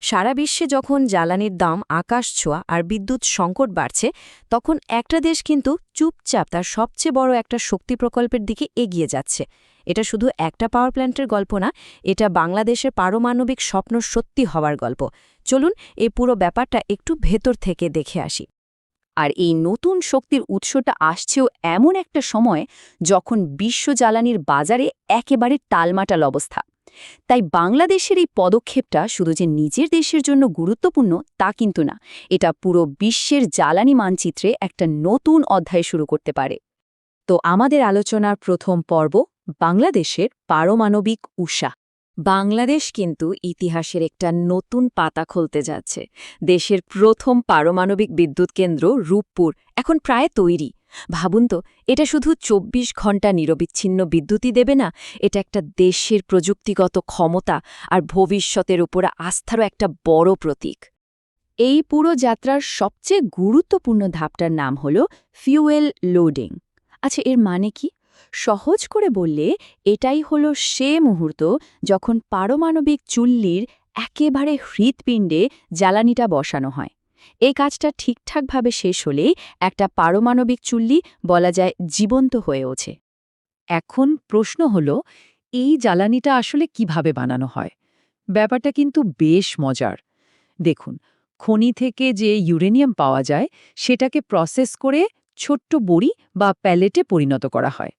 সারা বিশ্বে যখন জ্বালানির দাম আকাশ ছোঁয়া আর বিদ্যুৎ সংকট বাড়ছে, তখন একটা দেশ কিন্তু চুপচাপ তার সবচেয়ে বড় একটা শক্তি প্রকল্পের দিকে এগিয়ে যাচ্ছে। এটা শুধু একটা পাওয়ার প্ল্যান্টের গল্প না, এটা বাংলাদেশের পারমাণবিক স্বপ্ন সত্যি হওয়ার গল্প। চলুন এই পুরো ব্যাপারটা একটু ভেতর থেকে দেখে আসি। আর এই নতুন শক্তির উৎসটা আসছেও এমন একটা সময় যখন বিশ্ব জ্বালানির বাজারে একেবারে টালমাটাল অবস্থা। তাই বাংলাদেশের এই পদক্ষেপটা শুধু যে নিজের দেশের জন্য গুরুত্বপূর্ণ তা কিন্তু না, এটা পুরো বিশ্বের জ্বালানি মানচিত্রে একটা নতুন অধ্যায় শুরু করতে পারে। তো আমাদের আলোচনার প্রথম পর্ব, বাংলাদেশের পারমাণবিক উষা। বাংলাদেশ কিন্তু ইতিহাসের একটা নতুন পাতা খুলতে যাচ্ছে। দেশের প্রথম পারমাণবিক বিদ্যুৎ কেন্দ্র রূপপুর এখন প্রায় তৈরি। ভাবুন তো, এটা শুধু ২৪ ঘণ্টা নিরবিচ্ছিন্ন বিদ্যুৎই দেবে না, এটা একটা দেশের প্রযুক্তিগত ক্ষমতা আর ভবিষ্যতের উপর আস্থারও একটা বড় প্রতীক। এই পুরো যাত্রার সবচেয়ে গুরুত্বপূর্ণ ধাপটার নাম হল ফিউয়েল লোডিং। আচ্ছা, এর মানে কি? সহজ করে বললে এটাই হলো সে মুহূর্ত যখন পারমাণবিক চুল্লির একেবারে হৃৎপিণ্ডে জ্বালানিটা বসানো হয়। এই কাজটা ঠিকঠাকভাবে শেষ হলেই একটা পারমাণবিক চুল্লি বলা যায় জীবন্ত হয়ে ওঠে। এখন প্রশ্ন হল, এই জ্বালানিটা আসলে কিভাবে বানানো হয়? ব্যাপারটা কিন্তু বেশ মজার। দেখুন, খনি থেকে যে ইউরেনিয়াম পাওয়া যায় সেটাকে প্রসেস করে ছোট্ট বড়ি বা প্যালেটে পরিণত করা হয়।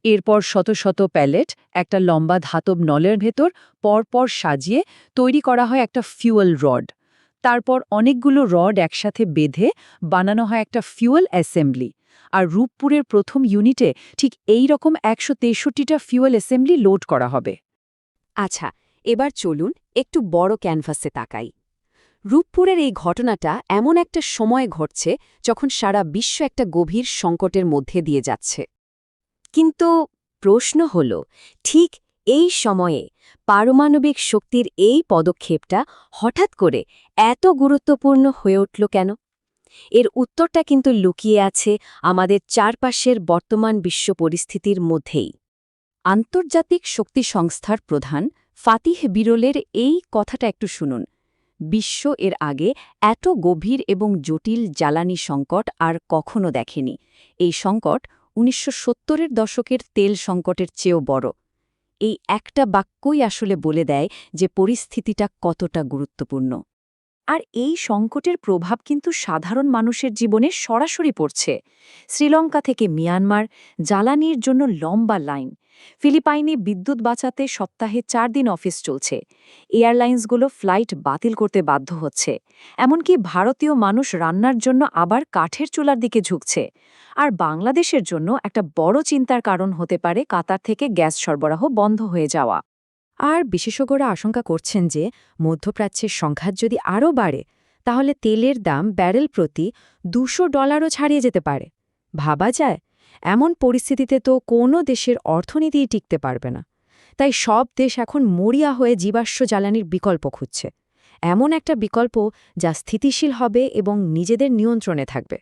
এরপর শত শত প্যালেট একটা লম্বা ধাতব নলের ভেতর পরপর সাজিয়ে তৈরি করা হয় একটা ফিউয়েল রড। তারপর অনেকগুলো রড একসাথে বেঁধে বানানো হয় একটা ফিউয়েল অ্যাসেম্বলি। আর রূপপুরের প্রথম ইউনিটে ঠিক এই রকম ১৬৩টা ফিউয়েল অ্যাসেম্বলি লোড করা হবে। আচ্ছা, এবার চলুন একটু বড় ক্যানভাসে তাকাই। রূপপুরের এই ঘটনাটা এমন একটা সময় ঘটছে যখন সারা বিশ্ব একটা গভীর সংকটের মধ্যে দিয়ে যাচ্ছে। কিন্তু প্রশ্ন হল, ঠিক এই সময়ে পারমাণবিক শক্তির এই পদক্ষেপটা হঠাৎ করে এত গুরুত্বপূর্ণ হয়ে উঠল কেন? এর উত্তরটা কিন্তু লুকিয়ে আছে আমাদের চারপাশের বর্তমান বিশ্ব পরিস্থিতির মধ্যেই। আন্তর্জাতিক শক্তি সংস্থার প্রধান ফাতিহ বিরলের এই কথাটা একটু শুনুন। বিশ্ব এর আগে এত গভীর এবং জটিল জ্বালানি সংকট আর কখনো দেখেনি। এই সংকট ১৯৭০-এর দশকের তেল সংকটের চেয়েও বড়। এই একটা বাক্যই আসলে বলে দেয় যে পরিস্থিতিটা কতটা গুরুত্বপূর্ণ। আর এই সংকটের প্রভাব কিন্তু সাধারণ মানুষের জীবনে সরাসরি পড়ছে। শ্রীলঙ্কা থেকে মিয়ানমার, জ্বালানির জন্য লম্বা লাইন। ফিলিপাইনে বিদ্যুৎ বাঁচাতে সপ্তাহে ৪ দিন অফিস চলছে। এয়ারলাইন্সগুলো ফ্লাইট বাতিল করতে বাধ্য হচ্ছে। এমনকি ভারতীয় মানুষ রান্নার জন্য আবার কাঠের চুলার দিকে ঝুঁকছে। আর বাংলাদেশের জন্য একটা বড় চিন্তার কারণ হতে পারে কাতার থেকে গ্যাস সরবরাহ বন্ধ হয়ে যাওয়া। আর বিশেষজ্ঞরা আশঙ্কা করছেন যে মধ্যপ্রাচ্যের সংঘাত যদি আরও বাড়ে, তাহলে তেলের দাম ব্যারেল প্রতি $২০০ও ছাড়িয়ে যেতে পারে। ভাবা যায়, এমন পরিস্থিতিতে তো কোনো দেশের অর্থনীতিই টিকতে পারবে না। তাই সব দেশ এখন মরিয়া হয়ে জীবাশ্ম জ্বালানির বিকল্প খুঁজছে, এমন একটা বিকল্প যা স্থিতিশীল হবে এবং নিজেদের নিয়ন্ত্রণে থাকবে।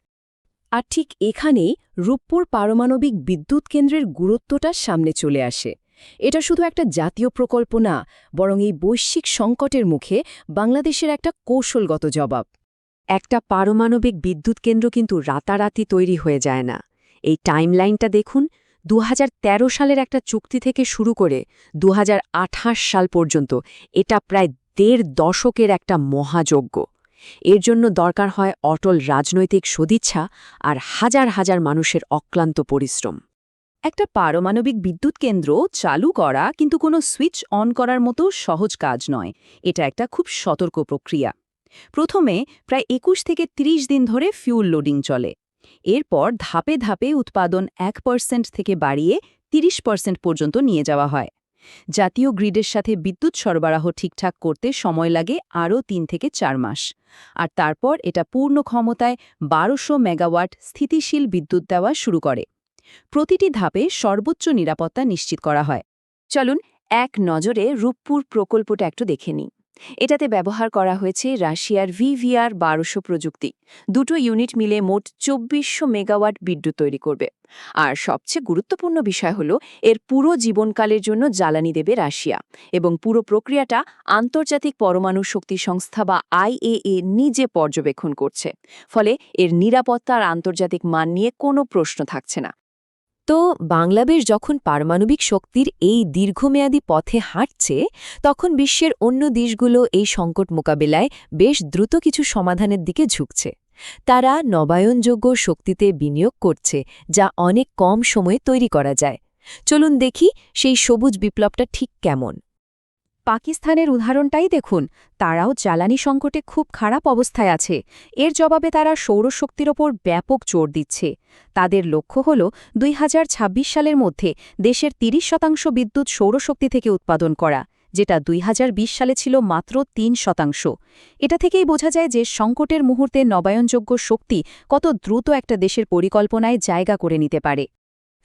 আর ঠিক এখানেই রূপপুর পারমাণবিক বিদ্যুৎ কেন্দ্রের গুরুত্বটা সামনে চলে আসে। এটা শুধু একটা জাতীয় প্রকল্প না, বরং এই বৈশ্বিক সংকটের মুখে বাংলাদেশের একটা কৌশলগত জবাব। একটা পারমাণবিক বিদ্যুৎ কেন্দ্র কিন্তু রাতারাতি তৈরি হয়ে যায় না। এই টাইমলাইনটা দেখুন, ২০১৩ সালের একটা চুক্তি থেকে শুরু করে ২০২৮ সাল পর্যন্ত এটা প্রায় ১.৫ দশকের একটা মহাযজ্ঞ। এর জন্য দরকার হয় অটল রাজনৈতিক সদিচ্ছা আর হাজার হাজার মানুষের অক্লান্ত পরিশ্রম। একটা পারমাণবিক বিদ্যুৎ কেন্দ্র চালু করা কিন্তু কোনো সুইচ অন করার মতো সহজ কাজ নয়। এটা একটা খুব সতর্ক প্রক্রিয়া। প্রথমে প্রায় ২১ থেকে ৩০ দিন ধরে ফিউল লোডিং চলে। এরপর ধাপে ধাপে উৎপাদন ১% থেকে বাড়িয়ে ৩০% পর্যন্ত নিয়ে যাওয়া হয়। জাতীয় গ্রিডের সাথে বিদ্যুৎ সরবরাহ ঠিকঠাক করতে সময় লাগে আরও ৩ থেকে ৪ মাস। আর তারপর এটা পূর্ণ ক্ষমতায় ১২০০ মেগাওয়াট স্থিতিশীল বিদ্যুৎ দেওয়া শুরু করে। প্রতিটি ধাপে সর্বোচ্চ নিরাপত্তা নিশ্চিত করা হয়। চলুন এক নজরে রূপপুর প্রকল্পটা একটু দেখে নিই। এটাতে ব্যবহার করা হয়েছে রাশিয়ার VVR-1200 প্রযুক্তি। দুটো ইউনিট মিলে মোট 2400 মেগাওয়াট বিদ্যুৎ তৈরি করবে। আর সবচেয়ে গুরুত্বপূর্ণ বিষয় হল এর পুরো জীবনকালের জন্য জ্বালানি দেবে রাশিয়া, এবং পুরো প্রক্রিয়াটা আন্তর্জাতিক পরমাণু শক্তি সংস্থা বা IAEA নিজে পর্যবেক্ষণ করছে। ফলে এর নিরাপত্তা আর আন্তর্জাতিক মান নিয়ে কোনো প্রশ্ন থাকছে না। তো বাংলাদেশ যখন পারমাণবিক শক্তির এই দীর্ঘমেয়াদী পথে হাঁটছে, তখন বিশ্বের অন্য দেশগুলো এই সংকট মোকাবিলায় বেশ দ্রুত কিছু সমাধানের দিকে ঝুঁকছে। তারা নবায়নযোগ্য শক্তিতে বিনিয়োগ করছে, যা অনেক কম সময়ে তৈরি করা যায়। চলুন দেখি সেই সবুজ বিপ্লবটা ঠিক কেমন। পাকিস্তানের উদাহরণটাই দেখুন, তারাও জ্বালানি সংকটে খুব খারাপ অবস্থায় আছে। এর জবাবে তারা সৌরশক্তির ওপর ব্যাপক জোর দিচ্ছে। তাদের লক্ষ্য হল 2026 সালের মধ্যে দেশের 30% বিদ্যুৎ সৌরশক্তি থেকে উৎপাদন করা, যেটা 2020 সালে ছিল মাত্র 3%। এটা থেকেই বোঝা যায় যে সংকটের মুহূর্তে নবায়নযোগ্য শক্তি কত দ্রুত একটা দেশের পরিকল্পনায় জায়গা করে নিতে পারে।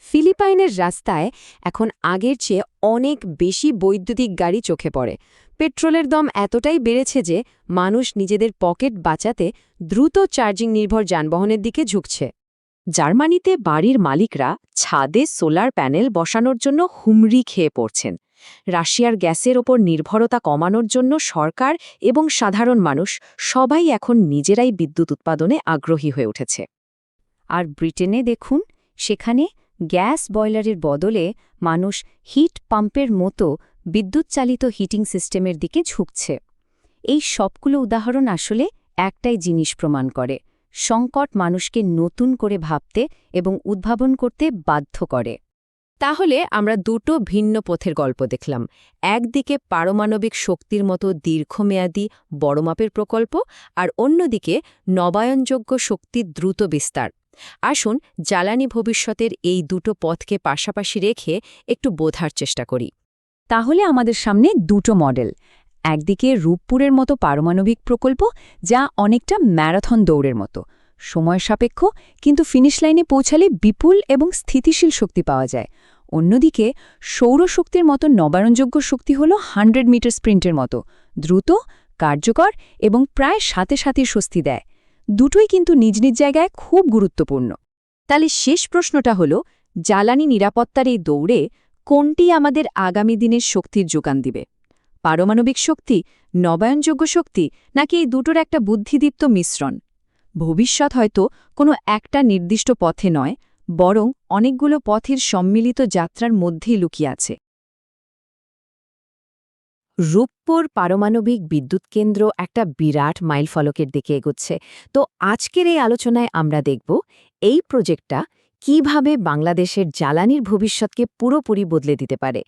ফিলিপাইনের রাস্তায় এখন আগের চেয়ে অনেক বেশি বৈদ্যুতিক গাড়ি চোখে পড়ে। পেট্রোলের দাম এতটাই বেড়েছে যে মানুষ নিজেদের পকেট বাঁচাতে দ্রুত চার্জিং নির্ভর যানবাহনের দিকে ঝুঁকছে। জার্মানিতে বাড়ির মালিকরা ছাদে সোলার প্যানেল বসানোর জন্য হুমড়ি খেয়ে পড়ছেন। রাশিয়ার গ্যাসের ওপর নির্ভরতা কমানোর জন্য সরকার এবং সাধারণ মানুষ সবাই এখন নিজেরাই বিদ্যুৎ উৎপাদনে আগ্রহী হয়ে উঠেছে। আর ব্রিটেনে দেখুন, সেখানে গ্যাস বয়লারের বদলে মানুষ হিট পাম্পের মতো বিদ্যুৎচালিত হিটিং সিস্টেমের দিকে ঝুঁকছে। এই সবগুলো উদাহরণ আসলে একটাই জিনিস প্রমাণ করে: সংকট মানুষকে নতুন করে ভাবতে এবং উদ্ভাবন করতে বাধ্য করে। তাহলে আমরা দুটো ভিন্ন পথের গল্প দেখলাম। একদিকে পারমাণবিক শক্তির মতো দীর্ঘমেয়াদী বড় মাপের প্রকল্প, আর অন্যদিকে নবায়নযোগ্য শক্তির দ্রুত বিস্তার। আসুন জ্বালানি ভবিষ্যতের এই দুটো পথকে পাশাপাশি রেখে একটু বোঝার চেষ্টা করি। তাহলে আমাদের সামনে দুটো মডেল। একদিকে রূপপুরের মতো পারমাণবিক প্রকল্প, যা অনেকটা ম্যারাথন দৌড়ের মতো, সময় সাপেক্ষ, কিন্তু ফিনিশ লাইনে পৌঁছালে বিপুল এবং স্থিতিশীল শক্তি পাওয়া যায়। অন্যদিকে সৌরশক্তির মতো নবায়নযোগ্য শক্তি হল 100 মিটার স্প্রিন্টের মতো, দ্রুত, কার্যকর এবং প্রায় সাথে সাথে স্বস্তি দেয়। দুটোই কিন্তু নিজ নিজ জায়গায় খুব গুরুত্বপূর্ণ। তাহলে শেষ প্রশ্নটা হল, জ্বালানি নিরাপত্তার এই দৌড়ে কোনটি আমাদের আগামী দিনের শক্তির যোগান দিবে? পারমাণবিক শক্তি, নবায়নযোগ্য শক্তি, নাকি এই দুটোর একটা বুদ্ধিদীপ্ত মিশ্রণ? ভবিষ্যৎ হয়তো কোনো একটা নির্দিষ্ট পথে নয়, বরং অনেকগুলো পথের সম্মিলিত যাত্রার মধ্যেই লুকিয়ে আছে। রূপপুর পারমাণবিক বিদ্যুৎ কেন্দ্র একটা বিরাট মাইলফলকের দিকে এগোচ্ছে। তো আজকের এই আলোচনায় আমরা দেখব এই প্রজেক্টটা কিভাবে বাংলাদেশের জ্বালানির ভবিষ্যৎকে পুরোপুরি বদলে দিতে পারে।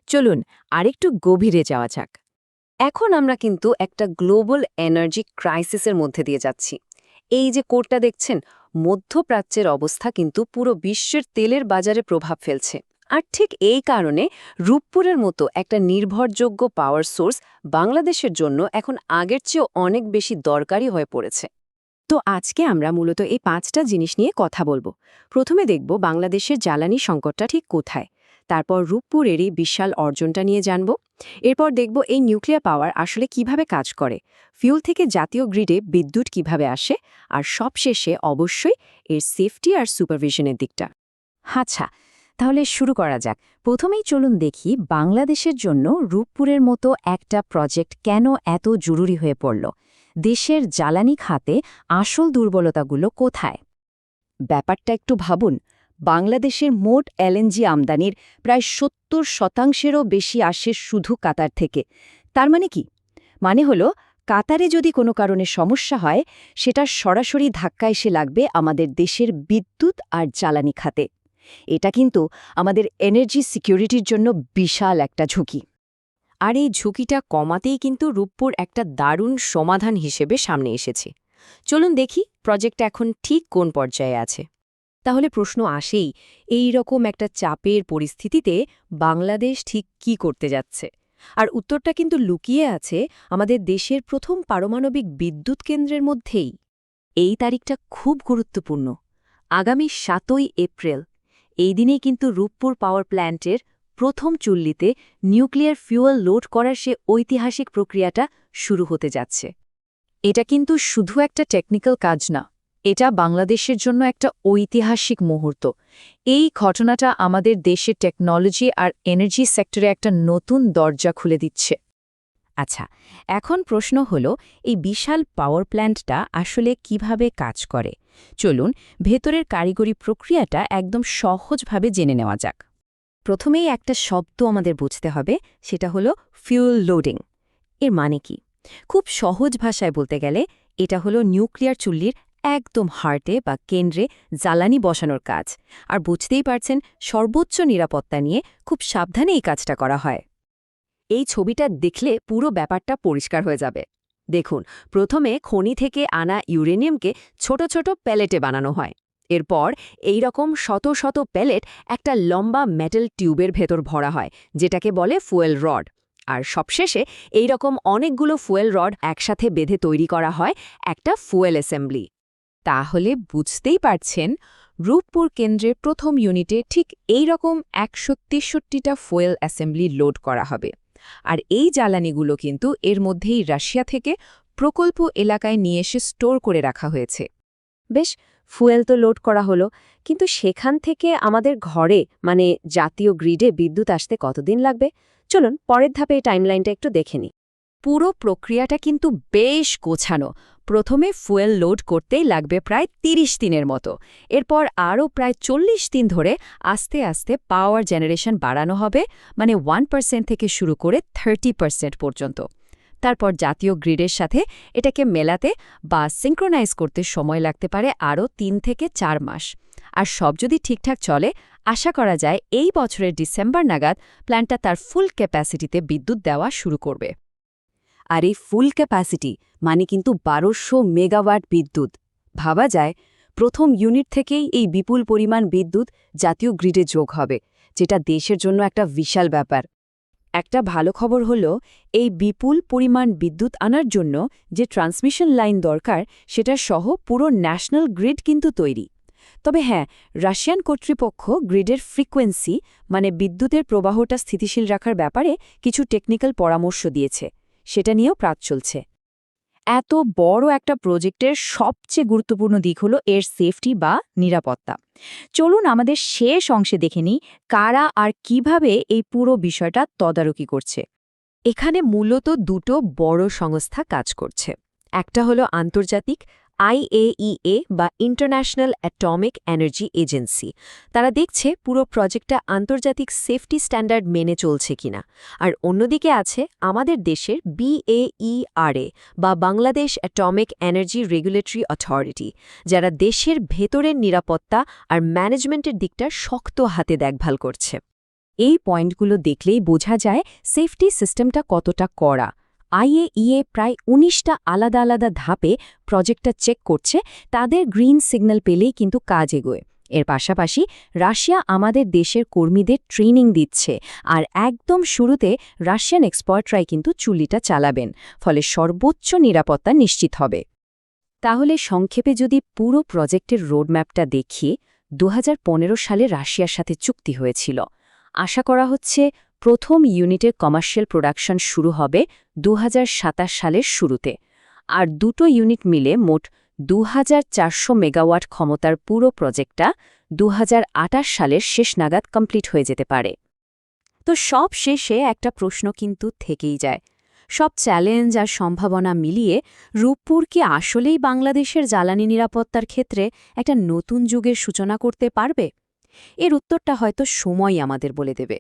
চলুন আরেকটু গভীরে যাওয়া যাক। এখন আমরা কিন্তু একটা গ্লোবাল এনার্জি ক্রাইসিসের মধ্যে দিয়ে যাচ্ছি। এই যে কোডটা দেখছেন, মধ্যপ্রাচ্যের অবস্থা কিন্তু পুরো বিশ্বের তেলের বাজারে প্রভাব ফেলছে। আর ঠিক এই কারণে রূপপুরের মতো একটা নির্ভরযোগ্য পাওয়ার সোর্স বাংলাদেশের জন্য এখন আগের চেয়েও অনেক বেশি দরকারি হয়ে পড়েছে। তো আজকে আমরা মূলত এই 5টা জিনিস নিয়ে কথা বলবো। প্রথমে দেখব বাংলাদেশের জ্বালানি সংকটটা ঠিক কোথায়, তারপর রূপপুরের এই বিশাল অর্জনটা নিয়ে জানব, এরপর দেখব এই নিউক্লিয়ার পাওয়ার আসলে কিভাবে কাজ করে, ফিউল থেকে জাতীয় গ্রিডে বিদ্যুৎ কিভাবে আসে, আর সবশেষে অবশ্যই এর সেফটি আর সুপারভিশনের দিকটা। আচ্ছা, তাহলে শুরু করা যাক। প্রথমেই চলুন দেখি বাংলাদেশের জন্য রূপপুরের মতো একটা প্রজেক্ট কেন এত জরুরি হয়ে পড়ল। দেশের জ্বালানি খাতে আসল দুর্বলতাগুলো কোথায়? ব্যাপারটা একটু ভাবুন। বাংলাদেশের মোট এলএনজি আমদানির প্রায় 70%-এরও বেশি আসে শুধু কাতার থেকে। তার মানে কি? মানে হলো, কাতারে যদি কোনো কারণে সমস্যা হয়, সেটা সরাসরি ধাক্কা এসে লাগবে আমাদের দেশের বিদ্যুৎ আর জ্বালানি খাতে। এটা কিন্তু আমাদের এনার্জি সিকিউরিটির জন্য বিশাল একটা ঝুঁকি। আর এই ঝুঁকিটা কমাতেই কিন্তু রূপপুর একটা দারুণ সমাধান হিসেবে সামনে এসেছে। চলুন দেখি প্রজেক্টটা এখন ঠিক কোন পর্যায়ে আছে। তাহলে প্রশ্ন আসেই, এই রকম একটা চাপের পরিস্থিতিতে বাংলাদেশ ঠিক কি করতে যাচ্ছে? আর উত্তরটা কিন্তু লুকিয়ে আছে আমাদের দেশের প্রথম পারমাণবিক বিদ্যুৎ কেন্দ্রের মধ্যেই। এই তারিখটা খুব গুরুত্বপূর্ণ। আগামী 7ই এপ্রিল। এই দিনেই কিন্তু রূপপুর পাওয়ার প্ল্যান্টের প্রথম চুল্লিতে নিউক্লিয়ার ফিউয়েল লোড করার সে ঐতিহাসিক প্রক্রিয়াটা শুরু হতে যাচ্ছে। এটা কিন্তু শুধু একটা টেকনিক্যাল কাজ না, এটা বাংলাদেশের জন্য একটা ঐতিহাসিক মুহূর্ত। এই ঘটনাটা আমাদের দেশের টেকনোলজি আর এনার্জি সেক্টরে একটা নতুন দরজা খুলে দিচ্ছে। আচ্ছা, এখন প্রশ্ন হলো এই বিশাল পাওয়ার প্ল্যান্টটা আসলে কিভাবে কাজ করে। চলুন ভেতরের কারিগরি প্রক্রিয়াটা একদম সহজভাবে জেনে নেওয়া যাক। প্রথমেই একটা শব্দ আমাদের বুঝতে হবে, সেটা হলো ফিউল লোডিং। এর মানে কি? খুব সহজ ভাষায় বলতে গেলে এটা হলো নিউক্লিয়ার চুল্লির একদম হার্টে বা কেন্দ্রে জ্বালানি বসানোর কাজ। আর বুঝতেই পারছেন, সর্বোচ্চ নিরাপত্তা নিয়ে খুব সাবধানে এই কাজটা করা হয়। এই ছবিটা দেখলে পুরো ব্যাপারটা পরিষ্কার হয়ে যাবে। দেখুন, প্রথমে খনি থেকে আনা ইউরেনিয়ামকে ছোট ছোট প্যালেটে বানানো হয়। এরপর এই রকম শত শত প্যালেট একটা লম্বা মেটাল টিউবের ভেতর ভরা হয়, যেটাকে বলে ফুয়েল রড। আর সবশেষে এই রকম অনেকগুলো ফুয়েল রড একসাথে বেঁধে তৈরি করা হয় একটা ফুয়েল অ্যাসেম্বলি। তাহলে বুঝতেই পারছেন, রূপপুর কেন্দ্রের প্রথম ইউনিটে ঠিক এই রকম ১৬৩টা ফুয়েল অ্যাসেম্বলি লোড করা হবে। আর এই জ্বালানিগুলো কিন্তু এর মধ্যেই রাশিয়া থেকে প্রকল্প এলাকায় নিয়ে এসে স্টোর করে রাখা হয়েছে। বেশ, ফুয়েল তো লোড করা হলো, কিন্তু সেখান থেকে আমাদের ঘরে মানে জাতীয় গ্রিডে বিদ্যুৎ আসতে কতদিন লাগবে? চলুন পরের ধাপে এই টাইমলাইনটা একটু দেখে নিই। পুরো প্রক্রিয়াটা কিন্তু বেশ গোছানো। প্রথমে ফুয়েল লোড করতেই লাগবে প্রায় ৩০ দিনের মতো। এরপর আরও প্রায় ৪০ দিন ধরে আস্তে আস্তে পাওয়ার জেনারেশন বাড়ানো হবে, মানে 1% থেকে শুরু করে 30% পর্যন্ত। তারপর জাতীয় গ্রিডের সাথে এটাকে মেলাতে বা সিঙ্ক্রোনাইজ করতে সময় লাগতে পারে আরও ৩ থেকে ৪ মাস। আর সব যদি ঠিকঠাক চলে, আশা করা যায় এই বছরের ডিসেম্বর নাগাদ প্ল্যান্টটা তার ফুল ক্যাপাসিটিতে বিদ্যুৎ দেওয়া শুরু করবে। আর এই ফুল ক্যাপাসিটি মানে কিন্তু ১২০০ মেগাওয়াট বিদ্যুৎ। ভাবা যায়, প্রথম ইউনিট থেকেই এই বিপুল পরিমাণ বিদ্যুৎ জাতীয় গ্রিডে যোগ হবে, যেটা দেশের জন্য একটা বিশাল ব্যাপার। একটা ভালো খবর হলো, এই বিপুল পরিমাণ বিদ্যুৎ আনার জন্য যে ট্রান্সমিশন লাইন দরকার সেটা সহ পুরো ন্যাশনাল গ্রিড কিন্তু তৈরি। তবে হ্যাঁ, রাশিয়ান কর্তৃপক্ষ গ্রিডের ফ্রিকোয়েন্সি মানে বিদ্যুতের প্রবাহটা স্থিতিশীল রাখার ব্যাপারে কিছু টেকনিক্যাল পরামর্শ দিয়েছে, সেটা নিয়েও কাজ চলছে। এত বড় একটা প্রজেক্টের সবচেয়ে গুরুত্বপূর্ণ দিক হলো এর সেফটি বা নিরাপত্তা। চলুন আমাদের শেষ অংশে দেখে নিই কারা আর কিভাবে এই পুরো বিষয়টা তদারকি করছে। এখানে মূলত দুটো বড় সংস্থা কাজ করছে। একটা হলো আন্তর্জাতিক IAEA বা ইন্টারন্যাশনাল অ্যাটমিক এনার্জি এজেন্সি। তারা দেখছে পুরো প্রজেক্টটা আন্তর্জাতিক সেফটি স্ট্যান্ডার্ড মেনে চলছে কিনা। আর অন্যদিকে আছে আমাদের দেশের BAERA বা Bangladesh atomic energy regulatory authority, যারা দেশের ভেতরের নিরাপত্তা আর ম্যানেজমেন্টের দিকটা শক্ত হাতে দেখভাল করছে। এই পয়েন্টগুলো দেখলেই বোঝা যায় সেফটি সিস্টেমটা কতটা কড়া। IAEA প্রায় ১৯টা আলাদা আলাদা ধাপে প্রজেক্টটা চেক করছে, তাদের গ্রিন সিগন্যাল পেলেই কিন্তু কাজ এগোয়। এর পাশাপাশি রাশিয়া আমাদের দেশের কর্মীদের ট্রেনিং দিচ্ছে, আর একদম শুরুতে রাশিয়ান এক্সপার্টরাই কিন্তু চুল্লিটা চালাবেন, ফলে সর্বোচ্চ নিরাপত্তা নিশ্চিত হবে। তাহলে সংক্ষেপে যদি পুরো প্রজেক্টের রোডম্যাপটা দেখি, ২০১৫ সালে রাশিয়ার সাথে চুক্তি হয়েছিল। আশা করা হচ্ছে প্রথম ইউনিটের কমার্শিয়াল প্রোডাকশন শুরু হবে ২০২৭ সালের শুরুতে। আর দুটো ইউনিট মিলে মোট ২৪০০ মেগাওয়াট ক্ষমতার পুরো প্রজেক্টটা ২০২৮ সালের শেষ নাগাদ কমপ্লিট হয়ে যেতে পারে। তো সব শেষে একটা প্রশ্ন কিন্তু থেকেই যায়, সব চ্যালেঞ্জ আর সম্ভাবনা মিলিয়ে রূপপুর কি আসলেই বাংলাদেশের জ্বালানি নিরাপত্তার ক্ষেত্রে একটা নতুন যুগের সূচনা করতে পারবে? এর উত্তরটা হয়তো সময়ই আমাদের বলে দেবে।